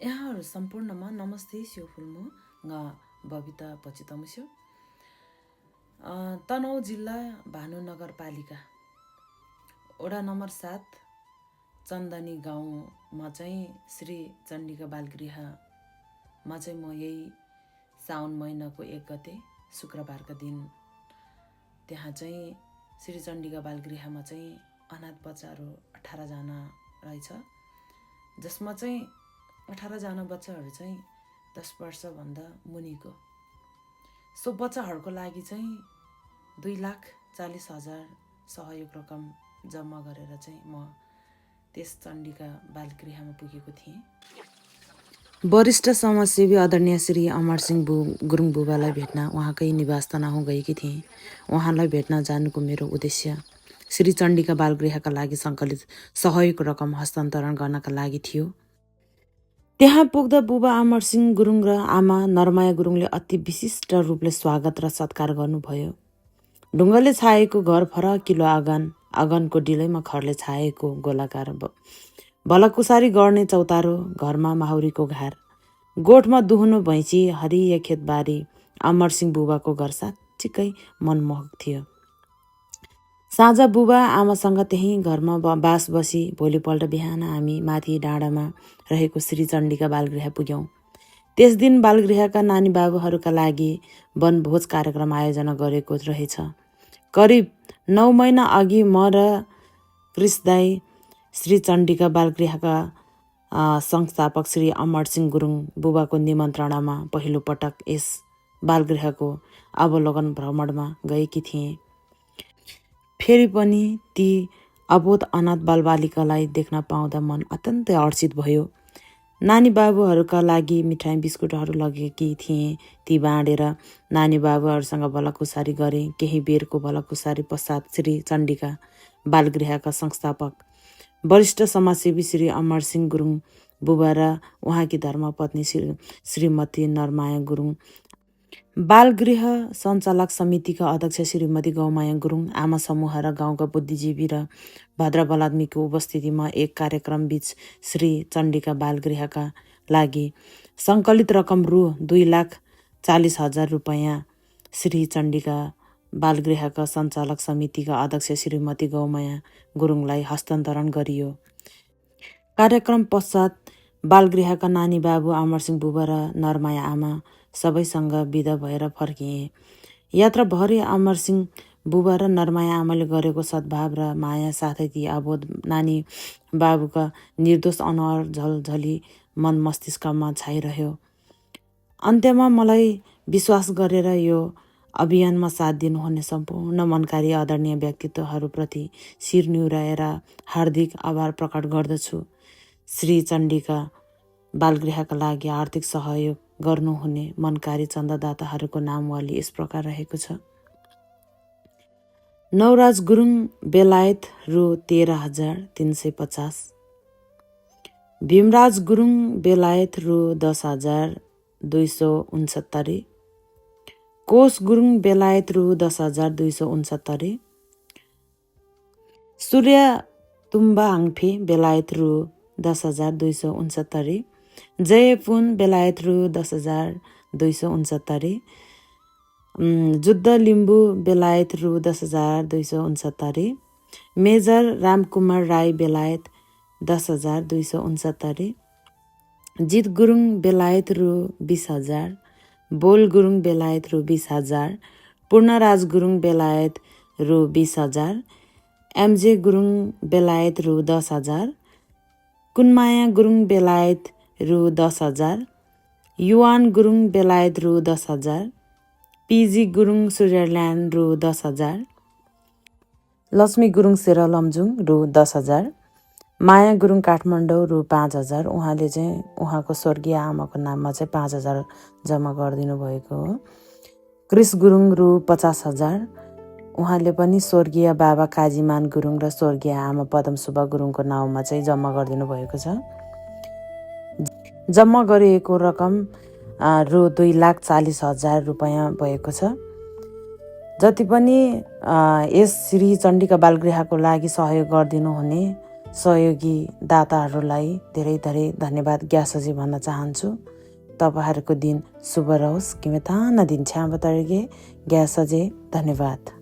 यहाँहरू सम्पूर्णमा नमस्ते स्योफुल्मो बबिता पचितमुस्यो तनहुँ जिल्ला भानु नगरपालिका वडा नम्बर 7 चन्दनी गाउँमा चाहिँ श्री चण्डिका बालगृहमा चाहिँ म यही साउन महिनाको 1 गते शुक्रबारका दिन त्यहाँ चाहिँ श्री चण्डिका बालगृहमा चाहिँ अनाथ बच्चाहरू 18 जना रहेछ, जसमा चाहिँ 18 जना बच्चाहरू चाहिँ 10 वर्षभन्दा मुनिको। सो बच्चाहरूको लागि चाहिँ 2,40,000 सहयोग रकम जम्मा गरेर चाहिँ म त्यस चण्डिका बालगृहमा पुगेको थिएँ। वरिष्ठ समाजसेवी आदरणीय श्री अमरसिंह गुरुङ बुबालाई भेट्न उहाँकै निवास तनहुँ गएकी थिएँ। उहाँलाई भेट्न जानुको मेरो उद्देश्य श्री चण्डिका बालगृहका लागि सङ्कलित सहयोग रकम हस्तान्तरण गर्नका लागि थियो। त्यहाँ पुग्दा बुबा अमरसिंह गुरुङ र आमा नरमाया गुरुङले अति विशिष्ट रूपले स्वागत र सत्कार गर्नुभयो। ढुङ्गाले छाएको घर, फरकिलो आँगनको डिलैमा खरले छाएको गोलाकार भलकुसारी गर्ने चौतारो, घरमा माहुरीको घार, गोठमा दुहुनो भैँची, हरिया खेतबारी। अमरसिंह बुबाको घर साँच्चीकै मनमोहक थियो। साँझ बुबा आमासँग त्यही घरमा बास बसी भोलिपल्ट बिहान हामी माथि डाँडामा रहेको श्री चण्डिका बालगृह पुग्यौँ। त्यस दिन बालगृहका नानी बाबुहरूका लागि वनभोज कार्यक्रम आयोजना गरेको रहेछ। करिब 9 महिना अघि म र क्रिस दाई श्री चण्डिका बालगृहका संस्थापक श्री अमरसिंह गुरुङ बुबाको निमन्त्रणामा पहिलो पटक यस बालगृहको अवलोकन भ्रमणमा गएकी थिएँ। फेरि पनि ती अबोध अनाथ बालबालिकालाई देख्न पाउँदा मन अत्यन्तै हर्षित भयो। नानी बाबुहरूका लागि मिठाई बिस्कुटहरू लगेकी थिएँ। ती बाँडेर नानी बाबुहरूसँग भलाकुसारी गरेँ। केही बेरको भलाकुसारी पश्चात श्री चण्डिका बालगृहका संस्थापक वरिष्ठ समाजसेवी श्री अमरसिंह गुरुङ बुबा र उहाँकी धर्मपत्नी श्रीमती नरमाया गुरुङ, बालगृह सञ्चालक समितिका अध्यक्ष श्रीमती गौमाया गुरुङ, आमा समूह र गाउँका बुद्धिजीवी र भद्रबलात्मीको उपस्थितिमा एक कार्यक्रम बीच श्री चण्डिका बालगृहका लागि सङ्कलित रकम रु 2,40,000 रुपैयाँ श्री चण्डिका बालगृहका सञ्चालक समितिका अध्यक्ष श्रीमती गौमाया गुरुङलाई हस्तान्तरण गरियो। कार्यक्रम पश्चात बालगृहका नानी बाबु अमरसिंह बुबा र नरमाया आमा सबैसँग बिदा भएर फर्किए। यात्राभरि अमरसिंह बुबा र नरमाया आमाले गरेको सद्भाव र माया साथै ती अबोध नानी बाबुका निर्दोष अनुहार झलझली मन मस्तिष्कमा छाइरह्यो। अन्त्यमा मलाई विश्वास गरेर यो अभियानमा साथ दिनुहुने सम्पूर्ण मनकारी आदरणीय व्यक्तित्वहरूप्रति शिर निहुराएर हार्दिक आभार प्रकट गर्दछु। श्री चण्डिका बालगृहका लागि आर्थिक सहयोग गर्नुहुने मनकारी चन्दादाताहरूको नामवाली यस प्रकार रहेको छ। नवराज गुरुङ बेलायत रु 13,350, भीमराज गुरुङ बेलायत रु 10,269, कोश गुरुङ बेलायत रु 10,269, सूर्य तुम्बा आङफे बेलायत रु 10,269, जयपुन बेलायत रु 10,269, जुद्ध लिम्बू बेलायत रु 10,269, मेजर रामकुमार राई बेलायत 10,269, जित गुरुङ बेलायत रु 20,000, बोल गुरुङ बेलायत रु 20,000, पूर्णराज गुरुङ बेलायत रु 20,000, एमजे गुरुङ बेलायत रु 10,000, कुनमाया गुरुङ बेलायत रु 10,000, युवान गुरुङ बेलायत रु 10,000, पिजी गुरुङ स्विजरल्यान्ड रु 10,000, लक्ष्मी गुरुङ सेरलमजुङ रु 10,000, माया गुरुङ काठमाडौँ रु 5,000। उहाँले चाहिँ उहाँको स्वर्गीय आमाको नाममा चाहिँ 5,000 जम्मा गरिदिनु भएको हो। क्रिस गुरुङ रु 50,000, उहाँले पनि स्वर्गीय बाबा काजीमान गुरुङ र स्वर्गीय आमा पदमसुब्बा गुरुङको नाउँमा चाहिँ जम्मा गरिदिनु भएको छ। जम्मा गरिएको रकम रु 2,40,000 रुपैयाँ भएको छ। जति पनि यस श्री चण्डिका बालगृहको लागि सहयोग गरिदिनु हुने सहयोगी दाताहरूलाई धेरै धेरै धन्यवाद ग्यासजी भन्न चाहन्छु। तपाईँहरूको दिन शुभ रहोस्। किमेताना दिन छ्याम बतारिगे ग्यासजे धन्यवाद।